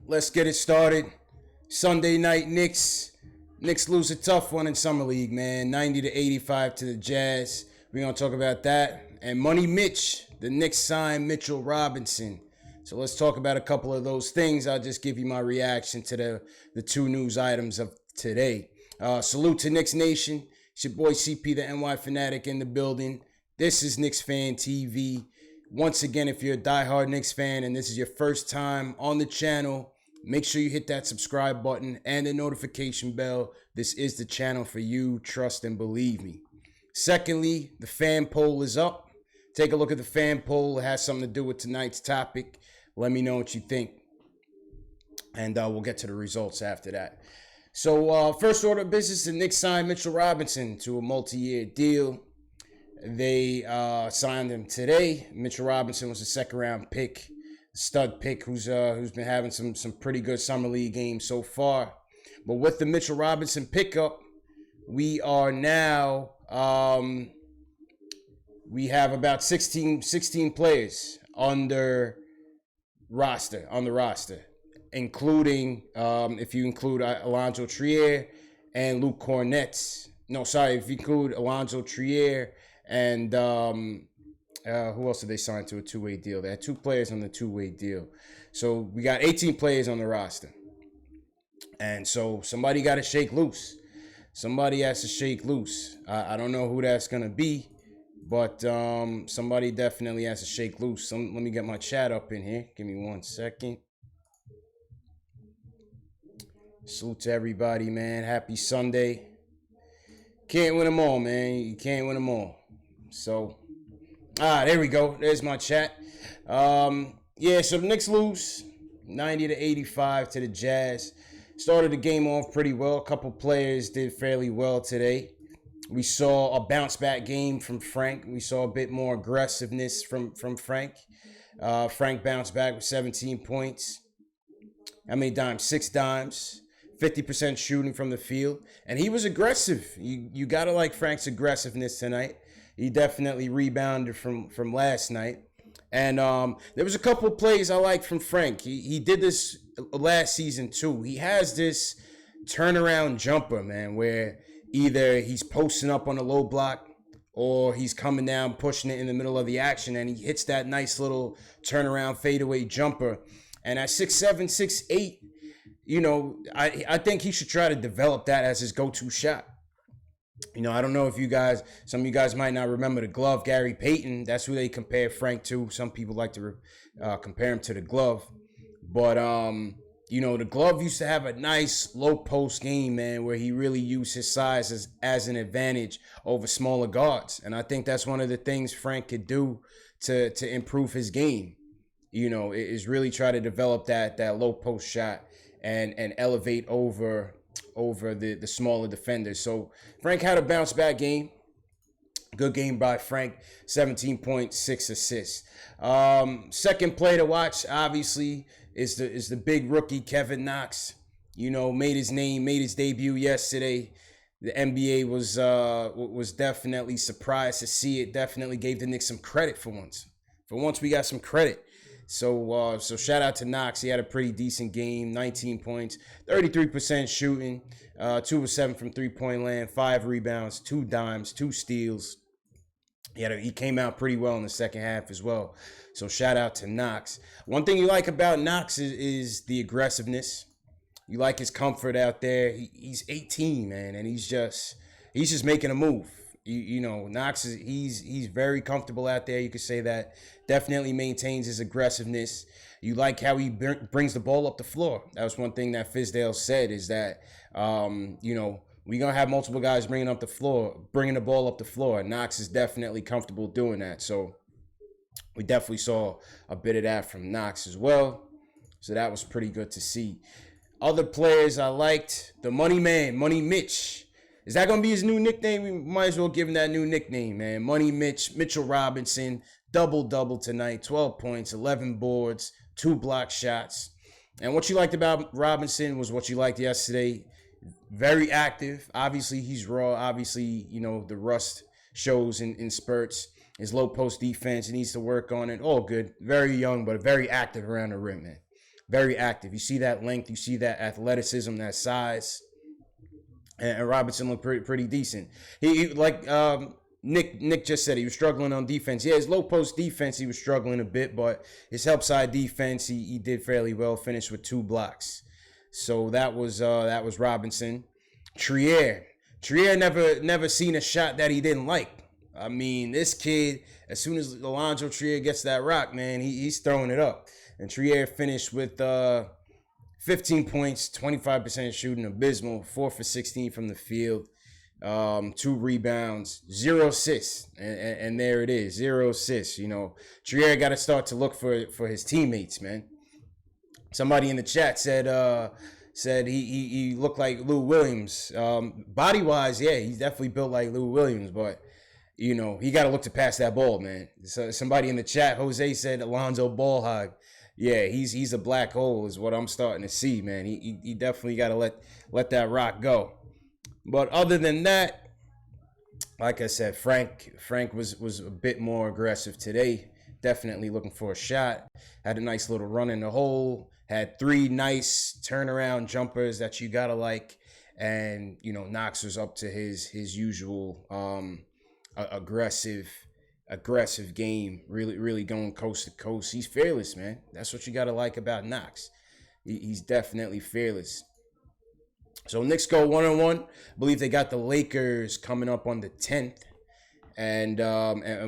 let's get it started. Sunday night, Knicks lose a tough one in Summer League, man. 90-85 to the Jazz. We're going to talk about that. And Money Mitch, the Knicks Sign Mitchell Robinson. So let's talk about a couple of those things. I'll just give you my reaction to the two news items of today. Salute to Knicks Nation. It's your boy CP, the NY Fanatic, in the building. This is Knicks Fan TV. Once again, if you're a diehard Knicks fan and this is your first time on the channel, make sure you hit that subscribe button and the notification bell. This is the channel for you. Trust and believe me. Secondly, the fan poll is up. Take a look at the fan poll. It has something to do with tonight's topic. Let me know what you think. And we'll get to the results after that. So first order of business, the Knicks signed Mitchell Robinson to a multi-year deal. They signed him today. Mitchell Robinson was a second-round pick, stud pick, who's been having some pretty good summer league games so far. But with the Mitchell Robinson pickup, we are now we have about 16 players on the roster, including if you include Alonzo Trier and Luke Cornetts. No, sorry, if you include Alonzo Trier and who else did they sign to a two-way deal? They had two players on the two-way deal. So we got 18 players on the roster. And so somebody got to shake loose. Somebody has to shake loose. I don't know who that's going to be, but somebody definitely has to shake loose. Let me get my chat up in here. Give me 1 second. Salute to everybody, man. Happy Sunday. Can't win them all, man. You can't win them all. So, there we go. There's my chat. So the Knicks lose 90-85 to the Jazz. Started the game off pretty well. A couple players did fairly well today. We saw a bounce-back game from Frank. We saw a bit more aggressiveness from Frank. Frank bounced back with 17 points. How many dimes? 6 dimes. 50% shooting from the field. And he was aggressive. You got to like Frank's aggressiveness tonight. He definitely rebounded from last night. And there was a couple of plays I liked from Frank. He did this last season too. He has this turnaround jumper, man, where either he's posting up on a low block or he's coming down, pushing it in the middle of the action, and he hits that nice little turnaround fadeaway jumper. And at 6'7", 6'8", you know, I think he should try to develop that as his go-to shot. You know, I don't know if some of you guys might not remember the glove, Gary Payton. That's who they compare Frank to. Some people like to compare him to the glove. But, you know, the glove used to have a nice low post game, man, where he really used his size as an advantage over smaller guards. And I think that's one of the things Frank could do to improve his game, you know, is really try to develop that low post shot and elevate over the smaller defenders. So Frank had a bounce back game. Good game by Frank. 17.6 assists. Second play to watch, obviously, is the big rookie Kevin Knox. You know, made his debut yesterday. The NBA was definitely surprised to see it. Definitely gave the Knicks some credit for once. For once, we got some credit. So shout out to Knox. He had a pretty decent game, 19 points, 33% shooting, 2 of 7 from three-point land, 5 rebounds, 2 dimes, 2 steals. He came out pretty well in the second half as well. So shout out to Knox. One thing you like about Knox is the aggressiveness. You like his comfort out there. He's 18, man, and he's just making a move. You know, Knox he's very comfortable out there. You could say that. Definitely maintains his aggressiveness. You like how he brings the ball up the floor. That was one thing that Fizdale said, is that you know, we're gonna have multiple guys bringing the ball up the floor. Knox is definitely comfortable doing that. So we definitely saw a bit of that from Knox as well. So that was pretty good to see. Other players I liked, the Money Man, Money Mitch. Is that going to be his new nickname? We might as well give him that new nickname, man. Money Mitchell Robinson, double-double tonight, 12 points, 11 boards, 2 block shots. And what you liked about Robinson was what you liked yesterday. Very active. Obviously, he's raw. Obviously, you know, the rust shows in spurts. His low post defense, he needs to work on it. All good. Very young, but very active around the rim, man. Very active. You see that length, you see that athleticism, that size. And Robinson looked pretty decent. He like Nick just said, he was struggling on defense. Yeah, his low post defense, he was struggling a bit, but his help side defense, he did fairly well. Finished with 2 blocks. So that was Robinson. Trier never seen a shot that he didn't like. I mean, this kid, as soon as Alonzo Trier gets that rock, man, he's throwing it up. And Trier finished with 15 points, 25% shooting, abysmal, 4 for 16 from the field, 2 rebounds, 0 assists, and there it is, 0 assists. You know, Trier got to start to look for his teammates, man. Somebody in the chat said he looked like Lou Williams. Body wise, yeah, he's definitely built like Lou Williams, but you know, he got to look to pass that ball, man. So somebody in the chat, Jose, said Alonzo ball hog. Yeah, he's a black hole is what I'm starting to see, man. He definitely got to let that rock go. But other than that, like I said, Frank was a bit more aggressive today. Definitely looking for a shot. Had a nice little run in the hole. Had 3 nice turnaround jumpers that you gotta like. And you know, Knox was up to his usual aggressive game, really going coast to coast. He's fearless, man. That's what you gotta like about Knox. He's definitely fearless. So Knicks go 1-1. I believe they got the Lakers coming up on the 10th, and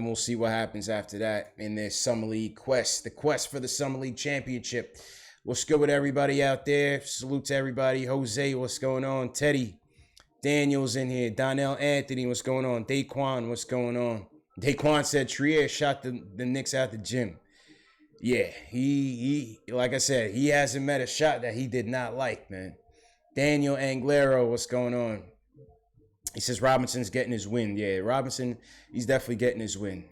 we'll see what happens after that in their Summer League quest. The quest for the Summer League championship. What's good with everybody out there? Salute to everybody. Jose, what's going on? Teddy, Daniel's in here. Donnell Anthony, what's going on? Daquan, what's going on? Daquan said Trier shot the Knicks out the gym. Yeah, he like I said, he hasn't met a shot that he did not like, man. Daniel Anglero, what's going on? He says Robinson's getting his win. Yeah, Robinson, he's definitely getting his win.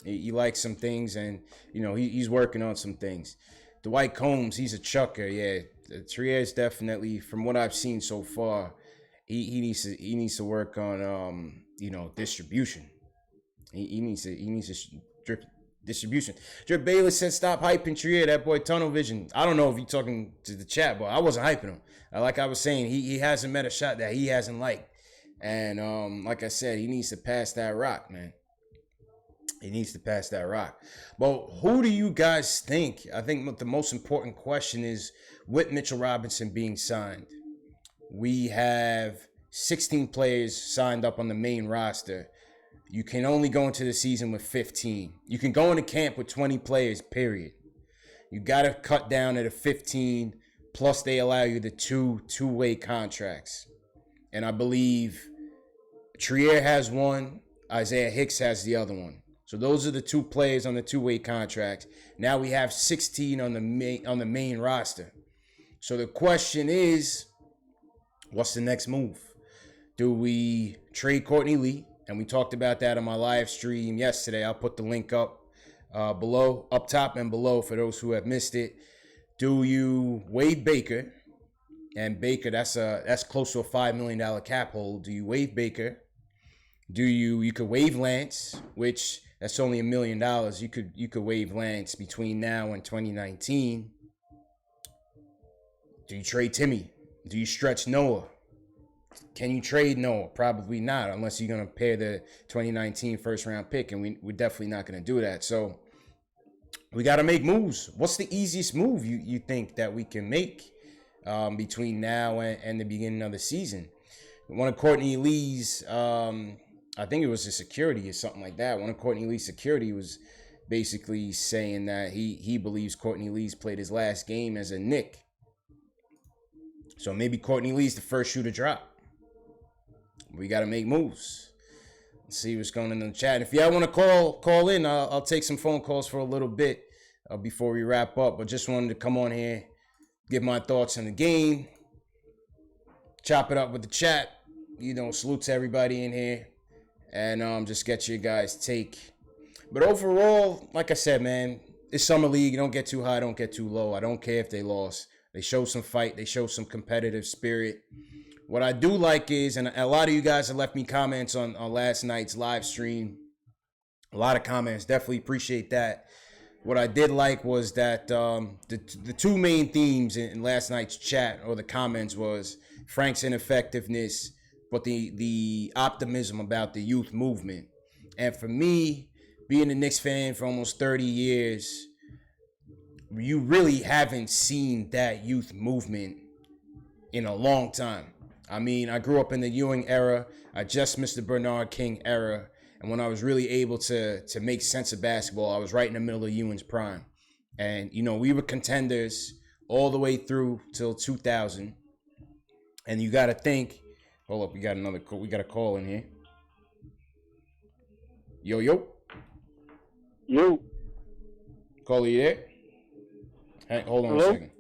He likes some things, and you know he's working on some things. Dwight Combs, he's a chucker. Yeah, Trier's definitely, from what I've seen so far, he needs to work on distribution. He needs to drip distribution. Drip Bayless said stop hyping Trier. That boy tunnel vision. I don't know if you're talking to the chat, but I wasn't hyping him. Like I was saying, he hasn't met a shot that he hasn't liked. And like I said, he needs to pass that rock, man. He needs to pass that rock. But who do you guys think? I think the most important question is, with Mitchell Robinson being signed, we have 16 players signed up on the main roster. You can only go into the season with 15. You can go into camp with 20 players, period. You got to cut down to the 15, plus they allow you the two-way contracts. And I believe Trier has one, Isaiah Hicks has the other one. So those are the 2 players on the 2-way contract. Now we have 16 on the main roster. So the question is, what's the next move? Do we trade Courtney Lee? And we talked about that on my live stream yesterday. I'll put the link up below, up top and below for those who have missed it. Do you waive Baker? And Baker, that's close to a $5 million cap hold. Do you waive Baker? You could waive Lance, which that's only $1 million. You could waive Lance between now and 2019. Do you trade Timmy? Do you stretch Noah? Can you trade Noah? Probably not, unless you're going to pay the 2019 first round pick, and we're definitely not going to do that. So we got to make moves. What's the easiest move you think that we can make between now and the beginning of the season? One of Courtney Lee's, I think it was a security or something like that. One of Courtney Lee's security was basically saying that he believes Courtney Lee's played his last game as a Knick. So maybe Courtney Lee's the first shoe to drop. We got to make moves. Let's see what's going on in the chat. And if y'all want to call in, I'll take some phone calls for a little bit before we wrap up. But just wanted to come on here, give my thoughts on the game, chop it up with the chat. You know, salute to everybody in here, and just get your guys' take. But overall, like I said, man, it's Summer League. You don't get too high, don't get too low. I don't care if they lost. They show some fight. They show some competitive spirit. What I do like is, and a lot of you guys have left me comments on last night's live stream. A lot of comments. Definitely appreciate that. what I did like was that the two main themes in last night's chat or the comments was Frank's ineffectiveness, but the optimism about the youth movement. And for me, being a Knicks fan for almost 30 years, you really haven't seen that youth movement in a long time. I mean, I grew up in the Ewing era. I just missed the Bernard King era. And when I was really able to make sense of basketball, I was right in the middle of Ewing's prime. And, you know, we were contenders all the way through till 2000. And you got to think, hold up, we got a call in here. Yo. Caller, you there? Hey, hold on. Hello? A second.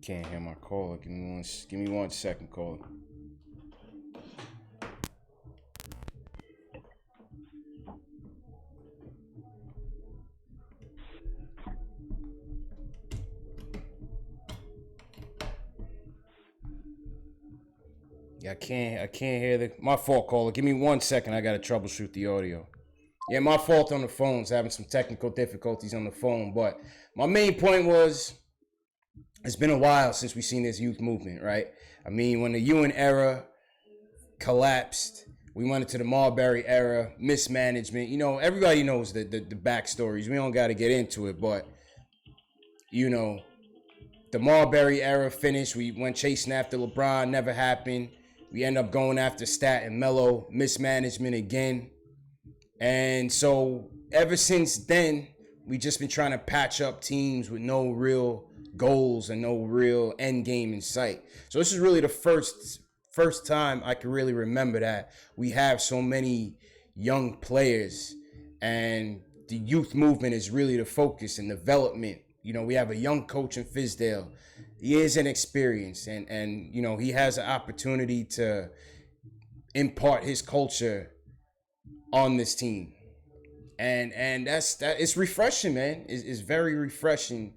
Can't hear my caller. Give me one second, caller. Yeah, I can't hear my fault, caller. Give me 1 second. I gotta troubleshoot the audio. Yeah, my fault on the phone's having some technical difficulties on the phone. But my main point was, it's been a while since we've seen this youth movement, right? I mean, when the Ewing era collapsed, we went into the Marbury era, mismanagement. You know, everybody knows the backstories. We don't got to get into it, but, you know, the Marbury era finished. We went chasing after LeBron, never happened. We end up going after Stat and Melo, mismanagement again. And so ever since then, we just been trying to patch up teams with no real goals and no real end game in sight. So this is really the first time I can really remember that we have so many young players, and the youth movement is really the focus and development. You know, we have a young coach in Fizdale. He is inexperienced, and you know, he has an opportunity to impart his culture on this team. And that it's refreshing, man. It's very refreshing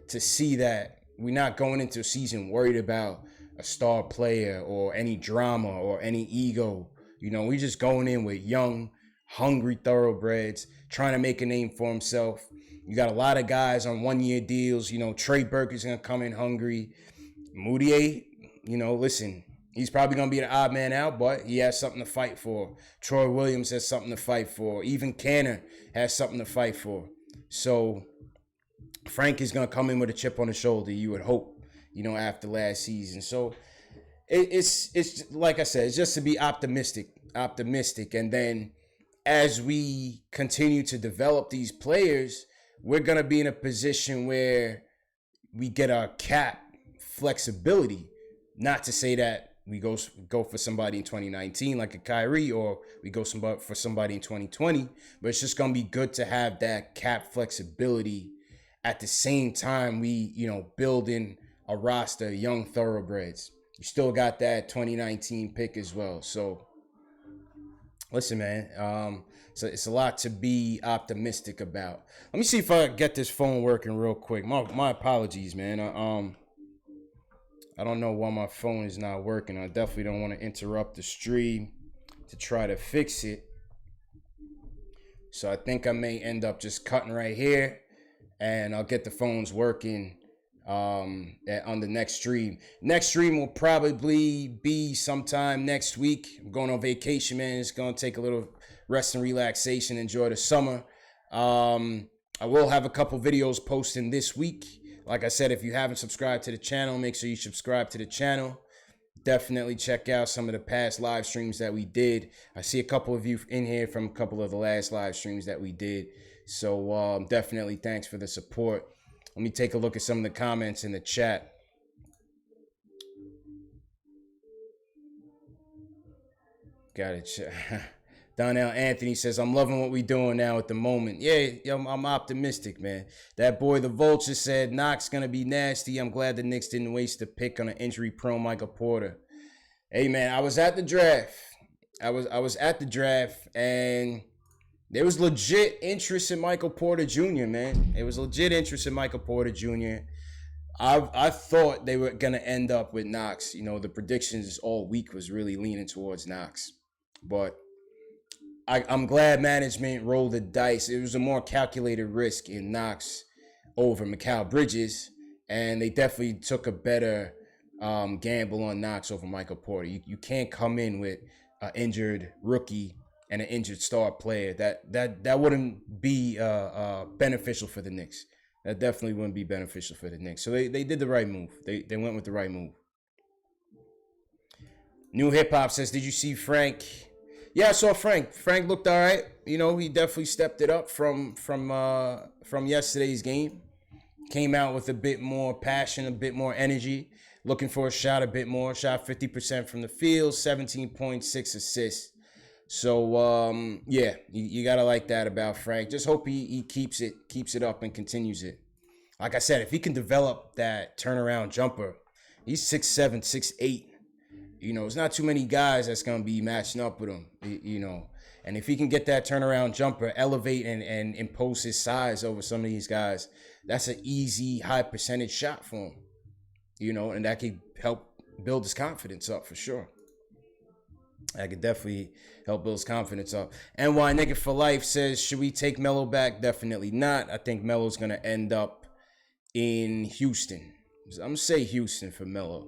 to see that we're not going into a season worried about a star player or any drama or any ego. You know, we're just going in with young, hungry thoroughbreds trying to make a name for himself. You got a lot of guys on 1-year deals. You know, Trey Burke's going to come in hungry. Moutier, you know, listen, he's probably going to be the odd man out, but he has something to fight for. Troy Williams has something to fight for. Even Canner has something to fight for. So Frank is going to come in with a chip on his shoulder, you would hope, you know, after last season. So it's like I said, it's just to be optimistic. And then as we continue to develop these players, we're going to be in a position where we get our cap flexibility. Not to say that we go for somebody in 2019 like a Kyrie, or we go for somebody in 2020, but it's just going to be good to have that cap flexibility. At the same time, we, you know, building a roster of young thoroughbreds. You still got that 2019 pick as well. So, listen, man, so it's a lot to be optimistic about. Let me see if I get this phone working real quick. My apologies, man. I don't know why my phone is not working. I definitely don't want to interrupt the stream to try to fix it. So I think I may end up just cutting right here, and I'll get the phones working on the next stream. Next stream will probably be sometime next week. I'm going on vacation, man. It's going to take a little rest and relaxation, enjoy the summer. I will have a couple videos posting this week. Like I said, if you haven't subscribed to the channel, make sure you subscribe to the channel. Definitely check out some of the past live streams that we did. I see a couple of you in here from a couple of the last live streams that we did. So definitely thanks for the support. Let me take a look at some of the comments in the chat. Got it. Donnell Anthony says, I'm loving what we're doing now at the moment. Yeah, I'm optimistic, man. That boy, the Vulture, said Knox going to be nasty. I'm glad the Knicks didn't waste a pick on an injury-prone Michael Porter. Hey, man, I was at the draft. I was at the draft, and there was legit interest in Michael Porter Jr., man. It was legit interest in Michael Porter Jr. I thought they were gonna end up with Knox. You know, the predictions all week was really leaning towards Knox, but I'm glad management rolled the dice. It was a more calculated risk in Knox over Mikal Bridges, and they definitely took a better gamble on Knox over Michael Porter. You can't come in with an injured rookie and an injured star player. That wouldn't be beneficial for the Knicks. That definitely wouldn't be beneficial for the Knicks. So they did the right move. They went with the right move. New Hip Hop says, did you see Frank? Yeah, I saw Frank. Frank looked all right. You know, he definitely stepped it up from yesterday's game. Came out with a bit more passion, a bit more energy. Looking for a shot a bit more. Shot 50% from the field, 17.6 assists. So, yeah, you got to like that about Frank. Just hope he keeps it up and continues it. Like I said, if he can develop that turnaround jumper, he's 6'7", 6'8". You know, there's not too many guys that's going to be matching up with him, you know. And if he can get that turnaround jumper, elevate and impose his size over some of these guys, that's an easy, high percentage shot for him, you know, and that could help build his confidence up for sure. That could definitely help build his confidence up. NY Nigga for Life says, should we take Melo back? Definitely not. I think Melo's going to end up in Houston. I'm going to say Houston for Melo.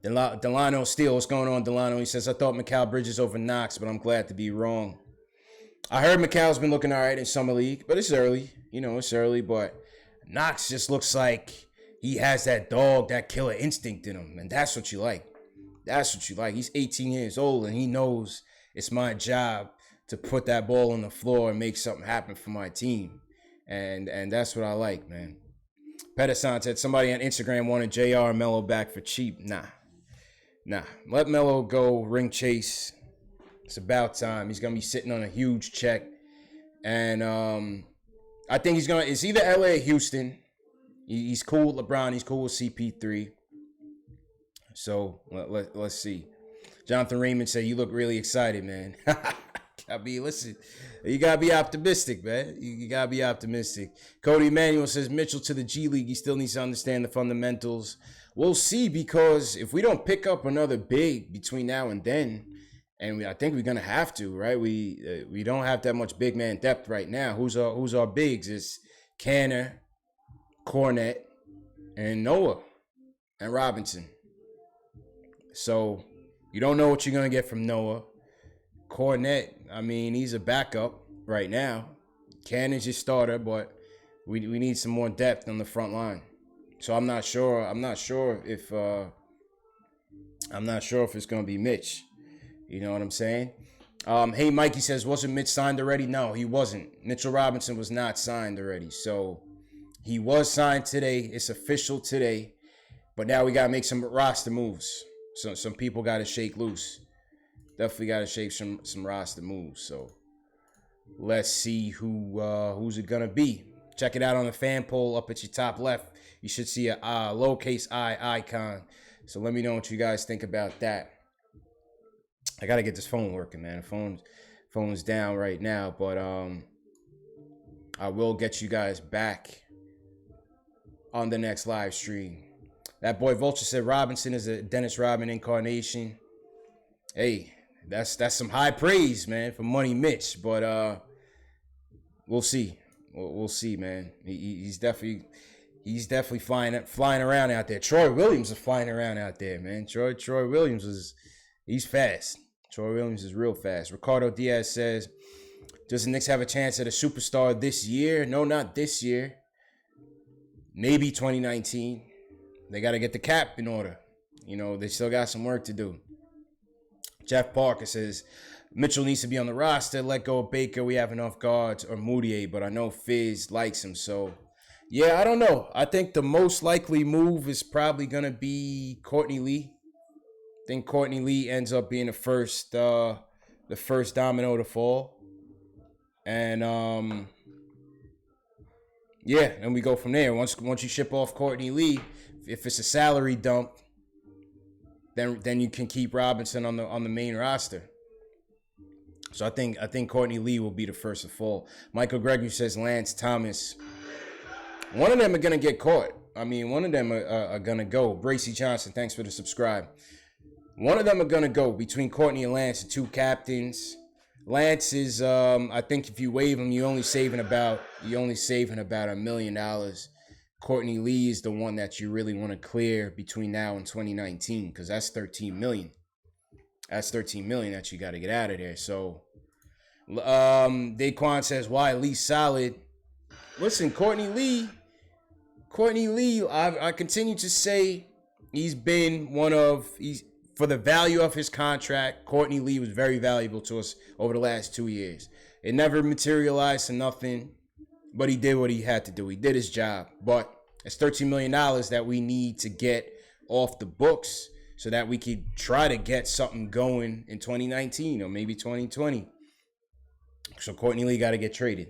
Delano Steele, what's going on, Delano? He says, I thought Mikal Bridges over Knox, but I'm glad to be wrong. I heard Mikal's been looking all right in Summer League, but it's early. You know, it's early, but Knox just looks like he has that dog, that killer instinct in him, and that's what you like. That's what you like. He's 18 years old, and he knows it's my job to put that ball on the floor and make something happen for my team, and that's what I like, man. Pedersen said, somebody on Instagram wanted JR and Melo back for cheap. Nah, let Melo go ring chase. It's about time. He's going to be sitting on a huge check. And I think it's either LA or Houston. He's cool with LeBron. He's cool with CP3. So let's see. Jonathan Raymond said, you look really excited, man. Listen, you got to be optimistic, man. You got to be optimistic. Cody Emanuel says, Mitchell to the G League. He still needs to understand the fundamentals. We'll see, because if we don't pick up another big between now and then, and I think we're gonna have to, right? We don't have that much big man depth right now. Who's our bigs? It's Canner, Cornette, and Noah, and Robinson. So you don't know what you're gonna get from Noah. Cornette, I mean, he's a backup right now. Cannon's your starter, but we need some more depth on the front line. So I'm not sure if it's gonna be Mitch. You know what I'm saying? Hey, Mikey says, wasn't Mitch signed already? No, he wasn't. Mitchell Robinson was not signed already. So he was signed today. It's official today. But now we gotta make some roster moves. So some people gotta shake loose. Definitely gotta shake some roster moves. So let's see who's it gonna be. Check it out on the fan poll up at your top left. You should see a lowercase I icon. So let me know what you guys think about that. I got to get this phone working, man. The phone's down right now. But I will get you guys back on the next live stream. That boy Vulture said Robinson is a Dennis Rodman incarnation. Hey, that's some high praise, man, for Money Mitch. But we'll see. We'll see, man. He's definitely flying around out there. Troy Williams is flying around out there, man. Troy Williams he's fast. Troy Williams is real fast. Ricardo Diaz says, does the Knicks have a chance at a superstar this year? No, not this year. Maybe 2019. They got to get the cap in order. You know, they still got some work to do. Jeff Parker says, Mitchell needs to be on the roster. Let go of Baker. We have enough guards, or Moutier, but I know Fizz likes him. So, yeah, I don't know. I think the most likely move is probably going to be Courtney Lee. I think Courtney Lee ends up being the first domino to fall. And, yeah, and we go from there. Once you ship off Courtney Lee, if it's a salary dump, then you can keep Robinson on the main roster. So I think Courtney Lee will be the first to fall. Michael Gregory says Lance Thomas. One of them are going to get caught. I mean, one of them are going to go. Bracy Johnson, thanks for the subscribe. One of them are going to go between Courtney and Lance, the two captains. Lance is, I think if you waive him, you're only saving about $1 million. Courtney Lee is the one that you really want to clear between now and 2019 because that's $13 million. That's $13 million that you got to get out of there. So, Daquan says, why Lee solid? Listen, Courtney Lee, I continue to say for the value of his contract, Courtney Lee was very valuable to us over the last 2 years. It never materialized to nothing, but he did what he had to do. He did his job. But it's $13 million that we need to get off the books so that we could try to get something going in 2019 or maybe 2020. So Courtney Lee got to get traded.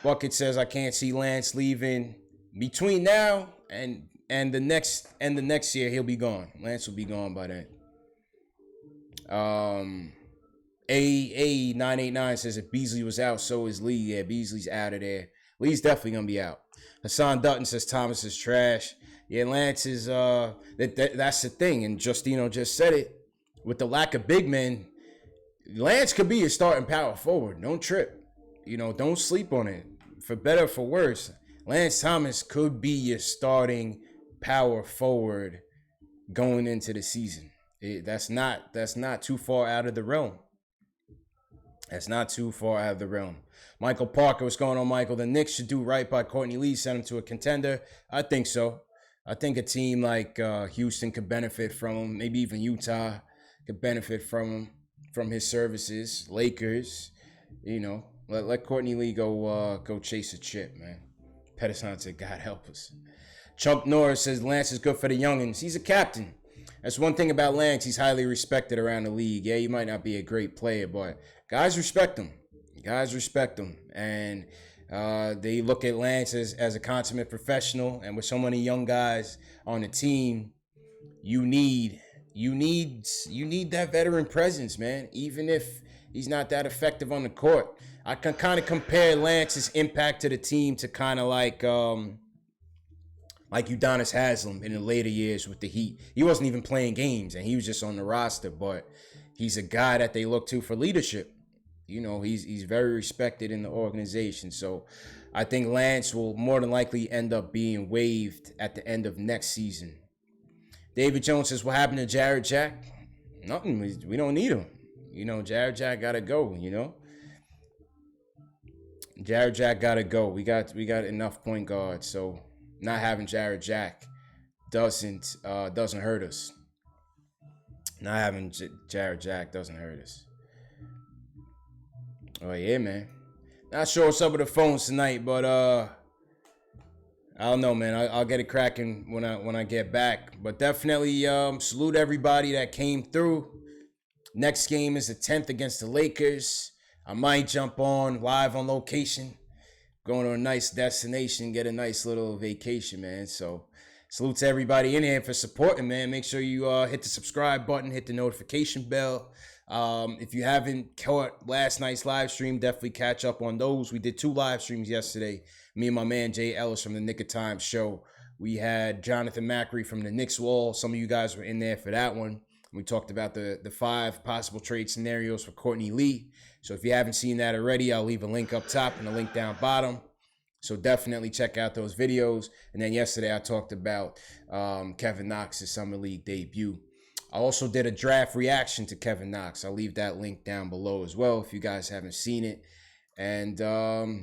Bucket says, I can't see Lance leaving between now and the next year. He'll be gone. Lance will be gone by then. A989 says if Beasley was out, so is Lee. Yeah, Beasley's out of there. Lee's definitely gonna be out. Hassan Dutton says Thomas is trash. Yeah, Lance is that's the thing, and Justino just said it. With the lack of big men, Lance could be your starting power forward. Don't trip. Don't sleep on it. For better or for worse, Lance Thomas could be your starting power forward going into the season. That's not too far out of the realm. Michael Parker, what's going on, Michael? The Knicks should do right by Courtney Lee, send him to a contender. I think so. I think a team like Houston could benefit from him. Maybe even Utah could benefit from his services. Lakers, let Courtney Lee go chase a chip, man. Pedersen said, God help us. Chunk Norris says Lance is good for the youngins. He's a captain. That's one thing about Lance. He's highly respected around the league. Yeah, he might not be a great player, but guys respect him. And they look at Lance as a consummate professional. And with so many young guys on the team, you need that veteran presence, man. Even if he's not that effective on the court. I can kind of compare Lance's impact to the team to kind of like Udonis Haslem in the later years with the Heat. He wasn't even playing games, and he was just on the roster, but he's a guy that they look to for leadership. He's very respected in the organization. So I think Lance will more than likely end up being waived at the end of next season. David Jones says, what happened to Jared Jack? Nothing. We don't need him. Jared Jack got to go, Jared Jack got to go. We got enough point guards, so not having Jared Jack doesn't hurt us. Not having Jared Jack doesn't hurt us. Oh yeah, man. Not sure what's up with the phones tonight, but I don't know, man. I'll get it cracking when I get back. But definitely salute everybody that came through. Next game is the 10th against the Lakers. I might jump on live on location, going to a nice destination, get a nice little vacation, man. So salute to everybody in here for supporting, man. Make sure you hit the subscribe button, hit the notification bell. If you haven't caught last night's live stream, definitely catch up on those. We did 2 live streams yesterday. Me and my man Jay Ellis from the Nick of Time show. We had Jonathan Macri from the Knicks Wall. Some of you guys were in there for that one. We talked about the 5 possible trade scenarios for Courtney Lee. So if you haven't seen that already, I'll leave a link up top and a link down bottom. So definitely check out those videos. And then yesterday I talked about Kevin Knox's Summer League debut. I also did a draft reaction to Kevin Knox. I'll leave that link down below as well if you guys haven't seen it. And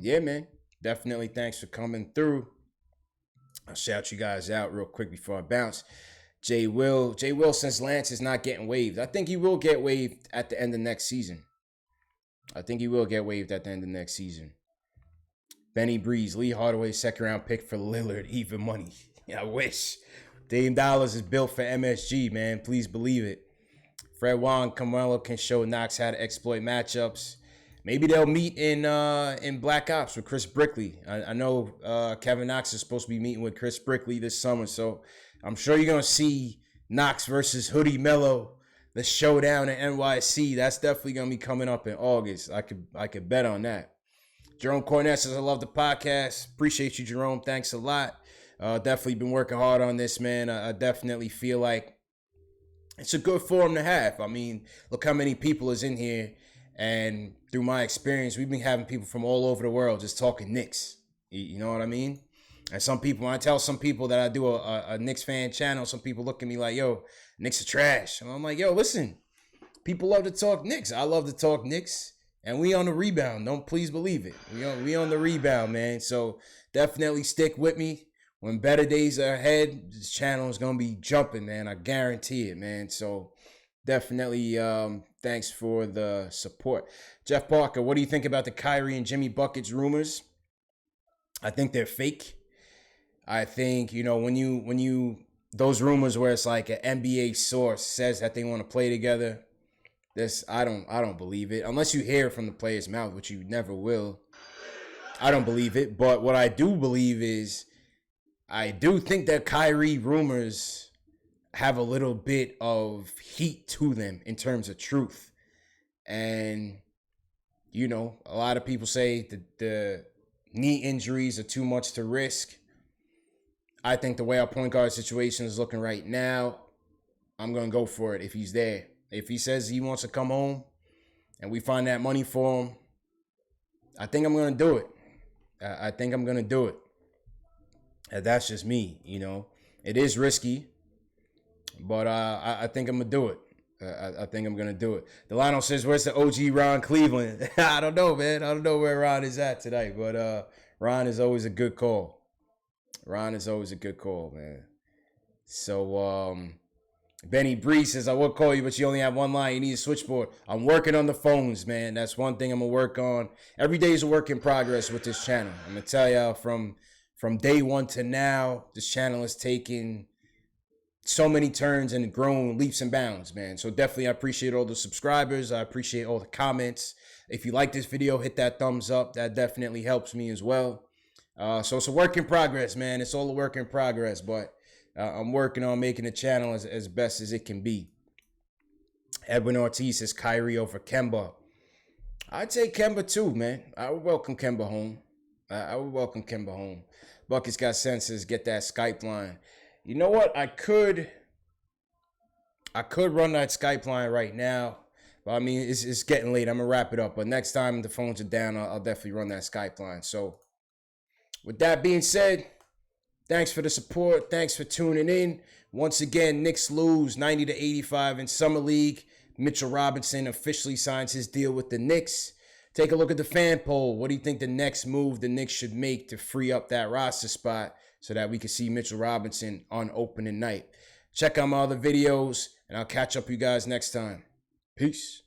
yeah, man, definitely thanks for coming through. I'll shout you guys out real quick before I bounce. Jay Will says Lance is not getting waived. I think he will get waived at the end of next season. Benny Breeze, Lee Hardaway, second round pick for Lillard, even money. Yeah, I wish. Dame Dollars is built for MSG, man. Please believe it. Fred Wong, Carmelo can show Knox how to exploit matchups. Maybe they'll meet in Black Ops with Chris Brickley. I know Kevin Knox is supposed to be meeting with Chris Brickley this summer, so I'm sure you're going to see Knox versus Hoodie Mello, the showdown at NYC. That's definitely going to be coming up in August. I could bet on that. Jerome Cornett says, I love the podcast. Appreciate you, Jerome. Thanks a lot. Definitely been working hard on this, man. I definitely feel like it's a good forum to have. I mean, look how many people is in here. And through my experience, we've been having people from all over the world just talking Knicks. You know what I mean? And some people, when I tell some people that I do a Knicks fan channel, some people look at me like, yo, Knicks are trash. And I'm like, yo, listen, people love to talk Knicks. I love to talk Knicks. And we on the rebound. Don't please believe it. We on the rebound, man. So definitely stick with me. When better days are ahead, this channel is going to be jumping, man. I guarantee it, man. So definitely thanks for the support. Jeff Parker, what do you think about the Kyrie and Jimmy Buckets rumors? I think they're fake. I think, when you those rumors where it's like an NBA source says that they want to play together, I don't believe it. Unless you hear it from the player's mouth, which you never will. I don't believe it. But what I do believe is I do think that Kyrie rumors have a little bit of heat to them in terms of truth. And, a lot of people say that the knee injuries are too much to risk. I think the way our point guard situation is looking right now, I'm going to go for it if he's there. If he says he wants to come home and we find that money for him, I think I'm going to do it. I think I'm going to do it. And that's just me, It is risky, but I think I'm going to do it. I think I'm going to do it. Delano says, where's the OG Ron Cleveland? I don't know, man. I don't know where Ron is at tonight, but Ron is always a good call. Ron is always a good call, man. So, Benny Bree says, I would call you, but you only have one line. You need a switchboard. I'm working on the phones, man. That's one thing I'm going to work on. Every day is a work in progress with this channel. I'm going to tell y'all from day one to now, this channel has taken so many turns and grown leaps and bounds, man. So definitely I appreciate all the subscribers. I appreciate all the comments. If you like this video, hit that thumbs up. That definitely helps me as well. So it's a work in progress, man. It's all a work in progress, but I'm working on making the channel as best as it can be. Edwin Ortiz says Kyrie over Kemba. I'd take Kemba too, man. I would welcome Kemba home. I would welcome Kemba home. Buckets got senses. Get that Skype line. You know what? I could run that Skype line right now. But I mean, it's getting late. I'm going to wrap it up. But next time the phones are down, I'll definitely run that Skype line. So with that being said, thanks for the support. Thanks for tuning in. Once again, Knicks lose 90-85 in Summer League. Mitchell Robinson officially signs his deal with the Knicks. Take a look at the fan poll. What do you think the next move the Knicks should make to free up that roster spot so that we can see Mitchell Robinson on opening night? Check out my other videos, and I'll catch up with you guys next time. Peace.